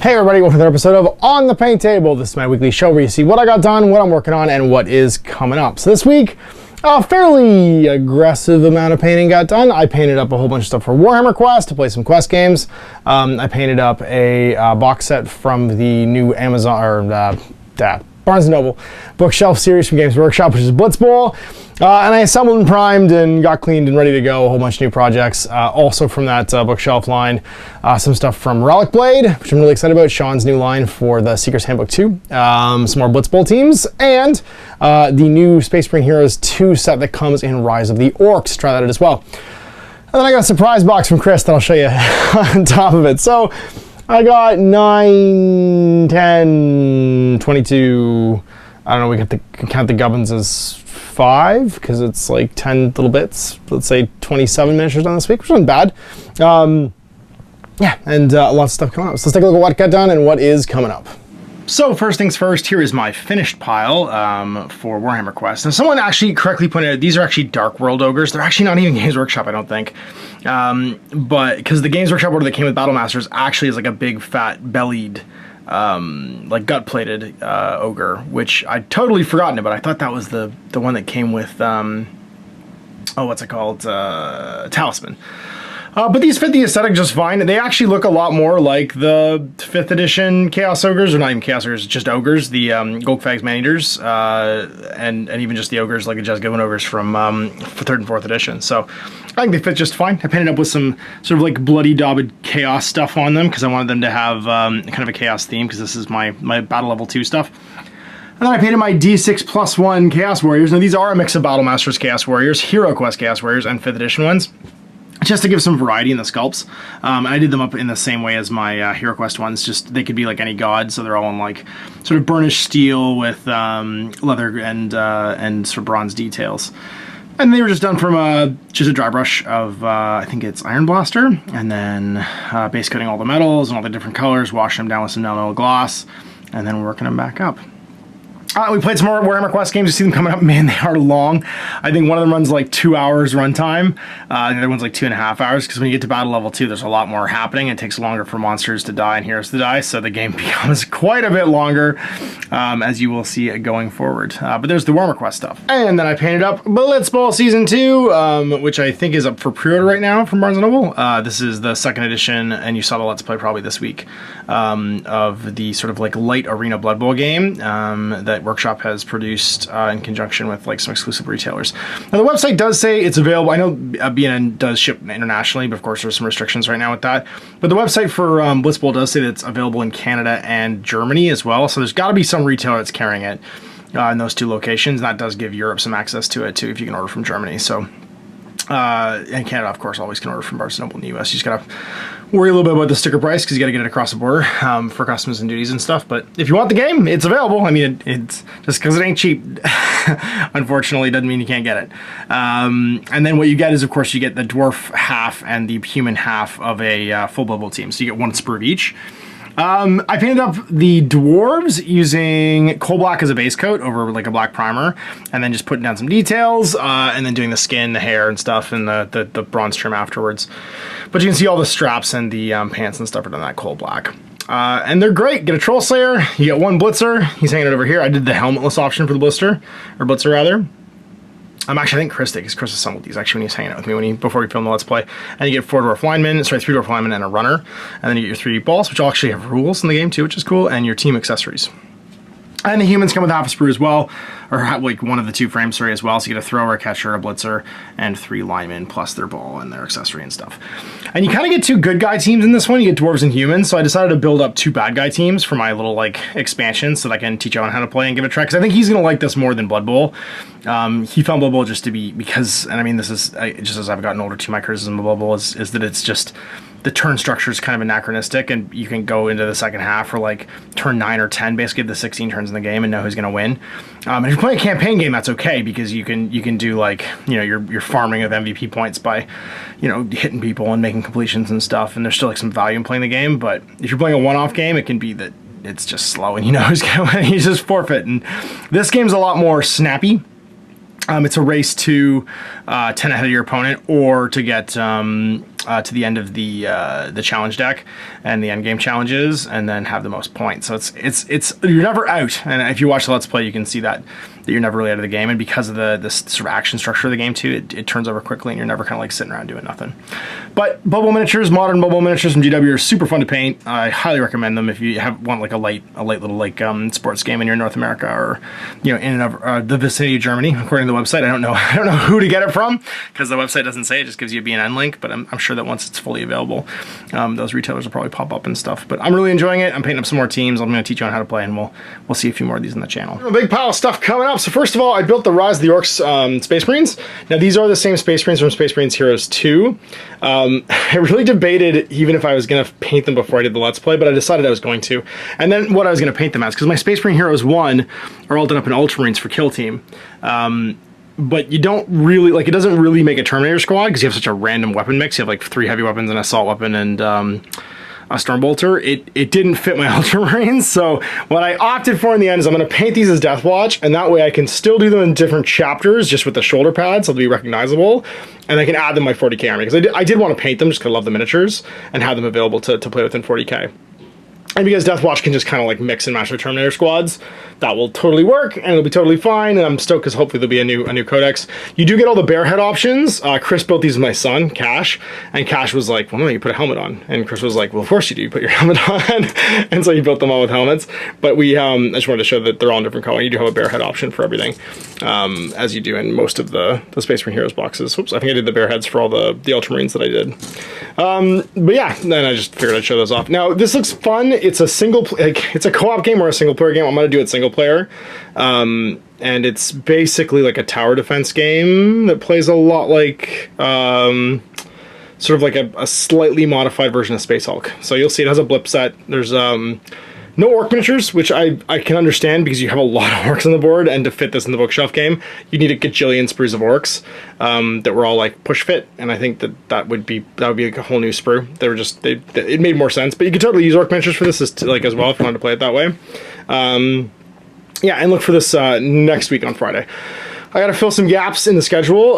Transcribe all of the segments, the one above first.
Hey everybody, welcome to another episode of On the Paint Table. This is my weekly show where you see what I got done, what I'm working on, and what is coming up. So this week, a fairly aggressive amount of painting got done. I painted up a whole bunch of stuff for Warhammer Quest to play some Quest games. I painted up a box set from the new Amazon, Barnes & Noble bookshelf series from Games Workshop, which is Blitz Bowl. And I assembled and primed and got cleaned and ready to go. A whole bunch of new projects. Also from that bookshelf line, some stuff from Relic Blade, which I'm really excited about. Sean's new line for the Seeker's Handbook 2. Some more Blitz Bowl teams. And the new Space Marine Heroes 2 set that comes in Rise of the Orcs. Try that out as well. And then I got a surprise box from Chris that I'll show you on top of it. So I got 9, 10, 22... I don't know, we can count the gubbins as 5 because it's like 10 little bits. Let's say 27 miniatures done this week, which wasn't bad. Yeah, and lots of stuff coming up. So let's take a look at what got done and what is coming up. So first things first, here is my finished pile for Warhammer Quest. Now someone actually correctly pointed out, these are actually Dark World Ogres. They're actually not even Games Workshop, I don't think. But because the Games Workshop order that came with Battle Masters actually is like a big fat bellied like gut-plated ogre, which I'd totally forgotten about. I thought that was the one that came with oh, what's it called, Talisman. But these fit the aesthetic just fine. They actually look a lot more like the 5th edition Chaos Ogres, or not even Chaos Ogres, just Ogres, the Golgfags Man-Eaters, and even just the Ogres, like the Just Given Ogres from 3rd and 4th edition. So I think they fit just fine. I painted up with some sort of like bloody daubed chaos stuff on them because I wanted them to have kind of a chaos theme, because this is my battle level 2 stuff. And then I painted my D6+1 Chaos Warriors. Now these are a mix of Battle Masters Chaos Warriors, Hero Quest Chaos Warriors, and 5th edition ones, just to give some variety in the sculpts. And I did them up in the same way as my Hero Quest ones, just they could be like any god, so they're all in like sort of burnished steel with leather and sort of bronze details. And they were just done from just a dry brush of, I think it's Iron Blaster, and then base coating all the metals and all the different colors, washing them down with some metal gloss, and then working them back up. We played some more Warhammer Quest games. You see them coming up. Man, they are long. I think one of them runs like 2 hours runtime. The other one's like 2.5 hours, because when you get to battle level 2, there's a lot more happening. It takes longer for monsters to die and heroes to die, so the game becomes quite a bit longer, as you will see going forward. But there's the Warhammer Quest stuff. And then I painted up Blitz Bowl Season 2, which I think is up for pre-order right now from Barnes & Noble. This is the 2nd edition, and you saw the Let's Play probably this week, of the sort of like light arena Blood Bowl game that Workshop has produced in conjunction with like some exclusive retailers. Now the website does say it's available. I know BNN does ship internationally, but of course there's some restrictions right now with that. But the website for Blitz Bowl does say that it's available in Canada and Germany as well. So there's got to be some retailer that's carrying it in those 2 locations. And that does give Europe some access to it too, if you can order from Germany. So and Canada, of course, always can order from Barnes & Noble in the US. You just gotta worry a little bit about the sticker price, because you gotta get it across the border for customs and duties and stuff. But if you want the game, it's available. I mean, it's just because it ain't cheap, unfortunately, doesn't mean you can't get it. And then what you get is, of course, you get the dwarf half and the human half of a full Blood Bowl team. So you get 1 sprue of each. I painted up the dwarves using coal black as a base coat over like a black primer, and then just putting down some details, and then doing the skin, the hair and stuff, and the bronze trim afterwards. But you can see all the straps and the pants and stuff are done that coal black. And they're great. Get a Troll Slayer, you get 1 Blitzer, he's hanging it over here. I did the helmetless option for the Blitzer rather. Actually, I think Chris did, because Chris assembled these actually when he was hanging out with me before we filmed the Let's Play. And you get 3 dwarf linemen and a runner. And then you get your 3D balls, which all actually have rules in the game too, which is cool, and your team accessories. And the humans come with half a sprue as well, or like 1 of the 2 frames, sorry, as well. So you get a thrower, a catcher, a blitzer, and 3 linemen, plus their ball and their accessory and stuff. And you kind of get 2 good guy teams in this one. You get dwarves and humans. So I decided to build up 2 bad guy teams for my little like expansion, so that I can teach Owen how to play and give it a try. Because I think he's gonna like this more than Blood Bowl. He found Blood Bowl just to be, because, and I mean, this is just as I've gotten older too, my criticism of Blood Bowl is that it's just, the turn structure is kind of anachronistic, and you can go into the second half for like turn 9 or 10, basically the 16 turns in the game, and know who's going to win. And if you're playing a campaign game, that's okay, because you can do like, you know, your farming of MVP points by, you know, hitting people and making completions and stuff, and there's still like some value in playing the game. But if you're playing a one-off game, it can be that it's just slow and you know who's going to win. You just forfeit. And this game's a lot more snappy. It's a race to 10 ahead of your opponent, or to get to the end of the challenge deck and the end game challenges, and then have the most points. So it's you're never out. And if you watch the Let's Play, you can see that you're never really out of the game. And because of the sort of action structure of the game too, it turns over quickly, and you're never kind of like sitting around doing nothing. But bubble miniatures, modern bubble miniatures from GW are super fun to paint. I highly recommend them if you want like a light little like sports game and you're in North America, or in and of the vicinity of Germany. According to the website, I don't know who to get it from, because the website doesn't say. It just gives you a BNN link. But I'm sure that once it's fully available, those retailers will probably pop up and stuff. But I'm really enjoying it. I'm painting up some more teams. I'm going to teach you on how to play, and we'll see a few more of these on the channel. A big pile of stuff coming up. So first of all, I built the Rise of the Orcs Space Marines. Now these are the same Space Marines from Space Marines Heroes 2. I really debated even if I was going to paint them before I did the Let's Play, but I decided I was going to. And then what I was going to paint them as, because my Space Marine Heroes 1 are all done up in Ultramarines for Kill Team. But you don't really, like, it doesn't really make a Terminator squad because you have such a random weapon mix. You have like 3 heavy weapons, an assault weapon, and a Stormbolter. It didn't fit my Ultramarines, so what I opted for in the end is I'm going to paint these as Deathwatch, and that way I can still do them in different chapters just with the shoulder pads, so they'll be recognizable, and I can add them to my 40k army, because I did want to paint them just because I love the miniatures and have them available to play within 40k. And because Deathwatch can just kind of like mix and match with Terminator squads, that will totally work, and it'll be totally fine, and I'm stoked because hopefully there'll be a new codex. You do get all the bear head options. Chris built these with my son, Cash, and Cash was like, well, no, you put a helmet on. And Chris was like, well, of course you do, you put your helmet on. And so he built them all with helmets. But we, I just wanted to show that they're all in different color. You do have a bear head option for everything, as you do in most of the Space Marine Heroes boxes. Oops, I think I did the bear heads for all the Ultramarines that I did. But yeah, then I just figured I'd show those off. Now, this looks fun. It's a it's a co-op game or a single player game. I'm going to do it single player. And it's basically like a tower defense game that plays a lot like, sort of like a slightly modified version of Space Hulk. So you'll see it has a blip set. There's, no orc miniatures, which I can understand because you have a lot of orcs on the board, and to fit this in the bookshelf game, you need a gajillion sprues of orcs that were all like push fit, and I think that would be like a whole new sprue. They were just it made more sense, but you could totally use orc miniatures for this as well if you wanted to play it that way. Yeah, and look for this next week on Friday. I gotta fill some gaps in the schedule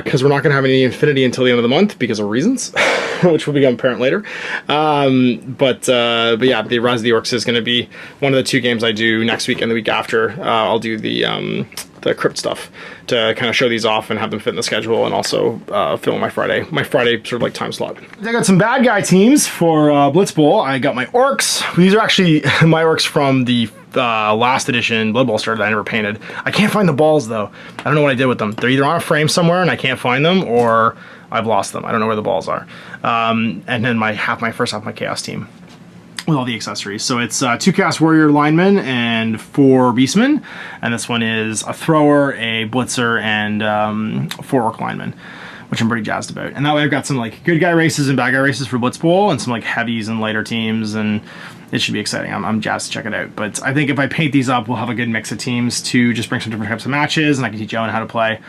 because we're not gonna have any Infinity until the end of the month because of reasons, which will become apparent later. But yeah, the Rise of the Orcs is gonna be one of the 2 games I do next week and the week after. I'll do the crypt stuff to kind of show these off and have them fit in the schedule, and also fill my Friday sort of like time slot. I got some bad guy teams for Blitz Bowl. I got my orcs. These are actually my orcs from the last edition Blood Bowl started that I never painted. I can't find the balls though. I don't know what I did with them. They're either on a frame somewhere and I can't find them, or I've lost them. I don't know where the balls are. And then my first half of my Chaos team with all the accessories. So it's 2 Chaos Warrior linemen and 4 Beastmen, and this one is a thrower, a blitzer, and 4 orc linemen, which I'm pretty jazzed about. And that way I've got some like good guy races and bad guy races for Blitz Bowl, and some like heavies and lighter teams, and it should be exciting. I'm jazzed to check it out. But I think if I paint these up, we'll have a good mix of teams to just bring some different types of matches, and I can teach Owen how to play.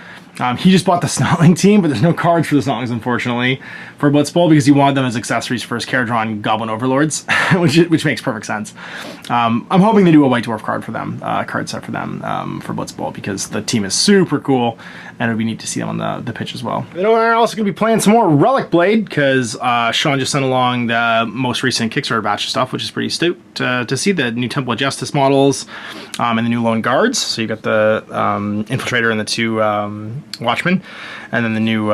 He just bought the Snotling team, but there's no cards for the Snotlings, unfortunately, for Blitz Bowl, because he wanted them as accessories for his Caradron Goblin Overlords, which makes perfect sense. I'm hoping to do a White Dwarf card for them, card set for them for Blitz Bowl, because the team is super cool, and it would be neat to see them on the pitch as well. And we're also going to be playing some more Relic Blade, because Sean just sent along the most recent Kickstarter batch of stuff, which is pretty stoked to see the new Temple of Justice models and the new Lone Guards. So you got the Infiltrator and the 2 Watchmen, and then the new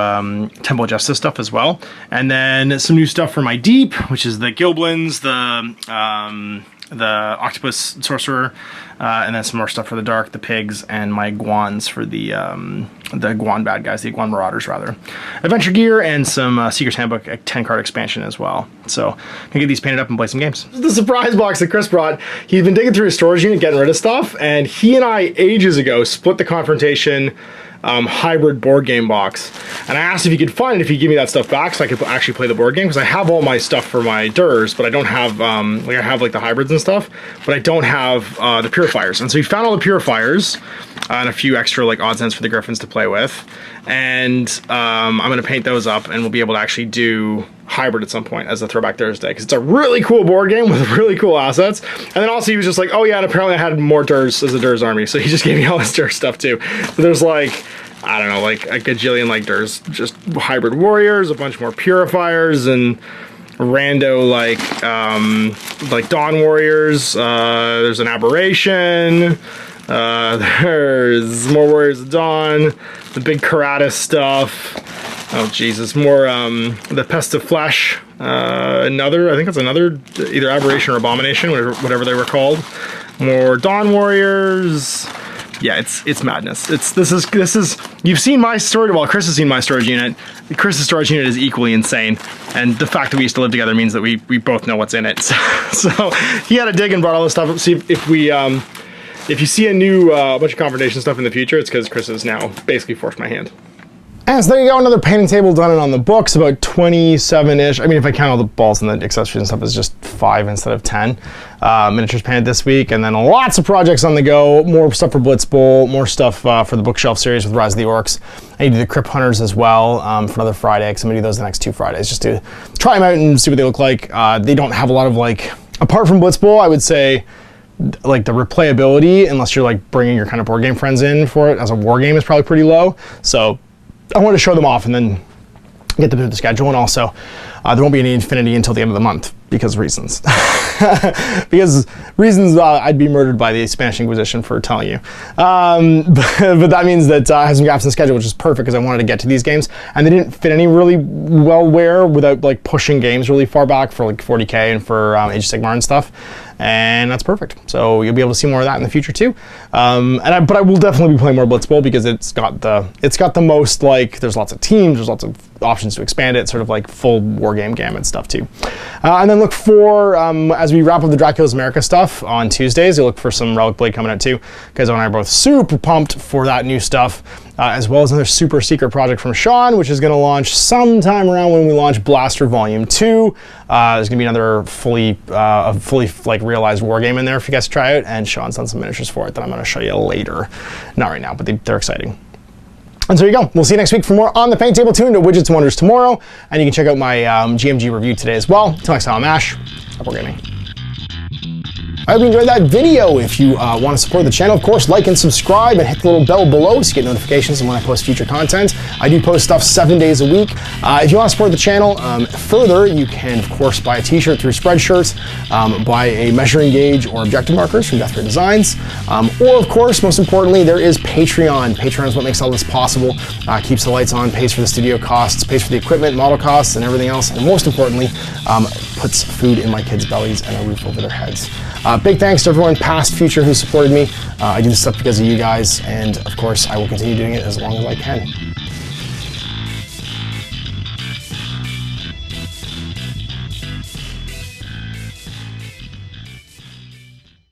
Temple of Justice stuff as well, and then some new stuff for my Deep, which is the Gilblins, the Octopus Sorcerer, and then some more stuff for the Dark, the Pigs, and my Guans for the Guan bad guys, the Guan Marauders rather. Adventure gear and some Seeker's Handbook 10-card expansion as well. So I'm gonna get these painted up and play some games. This is the surprise box that Chris brought. He'd been digging through his storage unit, getting rid of stuff, and he and I ages ago split the Confrontation hybrid board game box, and I asked if he could find it, if he'd give me that stuff back so I could actually play the board game, because I have all my stuff for my Durs, but I don't have like I have like the hybrids and stuff, but I don't have the purifiers. And so he found all the purifiers and a few extra like odds ends for the Griffins to play with, and I'm gonna paint those up, and we'll be able to actually do hybrid at some point as a Throwback Thursday, because it's a really cool board game with really cool assets. And then also he was just like, oh yeah, and apparently I had more Durs as a Durs army, so he just gave me all this Durs stuff too. So there's like I don't know, like a gajillion, like there's just hybrid warriors, a bunch more purifiers, and rando like Dawn warriors. There's an aberration. There's more warriors of Dawn. The big Karatis stuff. Oh Jesus, more the Pest of Flesh. I think it's another either aberration or abomination, whatever they were called. More Dawn warriors. Yeah, it's madness. This is you've seen my storage. Well, Chris has seen my storage unit. Chris's storage unit is equally insane, and the fact that we used to live together means that we both know what's in it. So he had to dig and brought all this stuff up. See if you see a new bunch of confrontation stuff in the future, it's because Chris has now basically forced my hand. And so there you go, another painting table done and on the books, about 27-ish. I mean, if I count all the balls and the accessories and stuff, it's just 5 instead of 10 miniatures painted this week. And then lots of projects on the go, more stuff for Blitz Bowl, more stuff for the bookshelf series with Rise of the Orcs. I need to do the Crypt Hunters as well for another Friday, because I'm gonna do those the next 2 Fridays, just to try them out and see what they look like. They don't have a lot of, like, apart from Blitz Bowl, I would say, like the replayability, unless you're like bringing your kind of board game friends in for it as a war game, is probably pretty low. So I want to show them off and then get them through the schedule. And also, there won't be any Infinity until the end of the month because reasons. I'd be murdered by the Spanish Inquisition for telling you. But that means that I have some gaps in the schedule, which is perfect because I wanted to get to these games. And they didn't fit any really well without like pushing games really far back for like 40K and for Age of Sigmar and stuff. And that's perfect. So you'll be able to see more of that in the future too. But I will definitely be playing more Blitz Bowl because it's got the most, like, there's lots of teams, there's lots of options to expand it, sort of like full war game gamut stuff too. And then look for, as we wrap up the Dracula's America stuff on Tuesdays, you'll look for some Relic Blade coming out too, because and I are both super pumped for that new stuff. As well as another super secret project from Sean, which is going to launch sometime around when we launch Blaster Volume 2. There's going to be another fully like realized war game in there for you guys to try out, and Sean's done some miniatures for it that I'm going to show you later. Not right now, but they're exciting. And so there you go. We'll see you next week for more On the Paint Table. Tune into Widgets and Wonders tomorrow, and you can check out my GMG review today as well. Until next time, I'm Ash. Happy gaming. I hope you enjoyed that video. If you want to support the channel, of course, like and subscribe and hit the little bell below so you get notifications when I post future content. I do post stuff 7 days a week. If you want to support the channel further, you can, of course, buy a t-shirt through Spreadshirts, buy a measuring gauge or objective markers from Death Ray Designs, or, of course, most importantly, there is Patreon. Patreon is what makes all this possible, keeps the lights on, pays for the studio costs, pays for the equipment, model costs, and everything else, and most importantly, puts food in my kids' bellies and a roof over their heads. Big thanks to everyone, past, future, who supported me. I do this stuff because of you guys, and of course, I will continue doing it as long as I can.